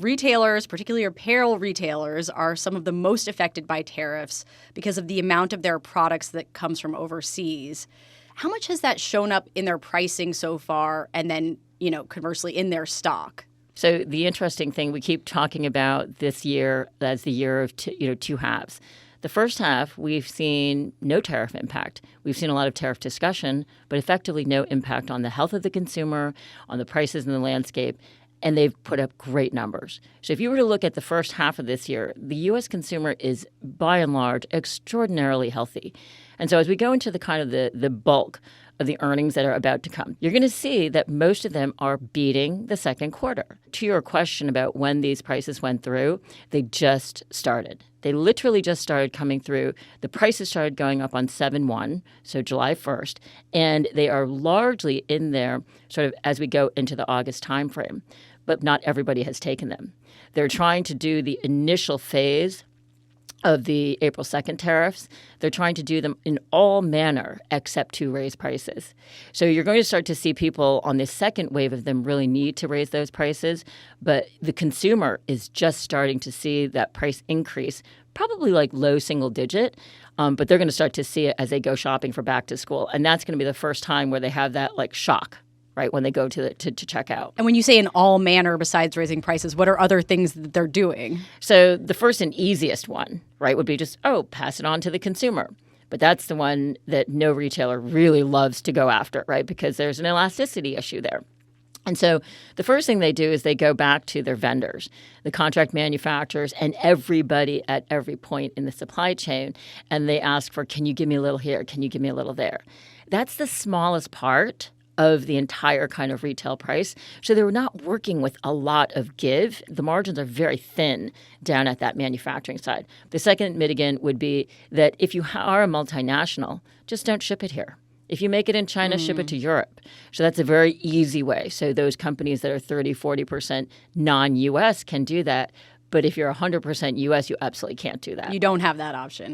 retailers, particularly apparel retailers, are some of the most affected by tariffs because of the amount of their products that comes from overseas. How much has that shown up in their pricing so far and then, conversely in their stock? So the interesting thing, we keep talking about this year as the year of two halves. The first half, we've seen no tariff impact. We've seen a lot of tariff discussion, but effectively no impact on the health of the consumer, on the prices in the landscape, and they've put up great numbers. So if you were to look at the first half of this year, the U.S. consumer is, by and large, extraordinarily healthy. And so as we go into the kind of the bulk of the earnings that are about to come, you're going to see that most of them are beating the second quarter. To your question about when these prices went through, they just started. They literally just started coming through. The prices started going up on 7/1, so July 1st, and they are largely in there sort of as we go into the August timeframe. But not everybody has taken them. They're trying to do the initial phase of the April 2nd tariffs. They're trying to do them in all manner except to raise prices. So you're going to start to see people on the second wave of them really need to raise those prices, but the consumer is just starting to see that price increase, probably like low single digit, but they're going to start to see it as they go shopping for back to school. And that's going to be the first time where they have that like shock, right, when they go to check out. And when you say in all manner besides raising prices, what are other things that they're doing? So the first and easiest one, right, would be just, pass it on to the consumer. But that's the one that no retailer really loves to go after, right, because there's an elasticity issue there. And so the first thing they do is they go back to their vendors, the contract manufacturers, and everybody at every point in the supply chain, and they ask for, can you give me a little here? Can you give me a little there? That's the smallest part of the entire kind of retail price. So they're not working with a lot of give. The margins are very thin down at that manufacturing side. The second mitigant would be that if you are a multinational, just don't ship it here. If you make it in China, ship it to Europe. So that's a very easy way. So those companies that are 30, 40% non-U.S. can do that. But if you're 100% U.S., you absolutely can't do that. You don't have that option.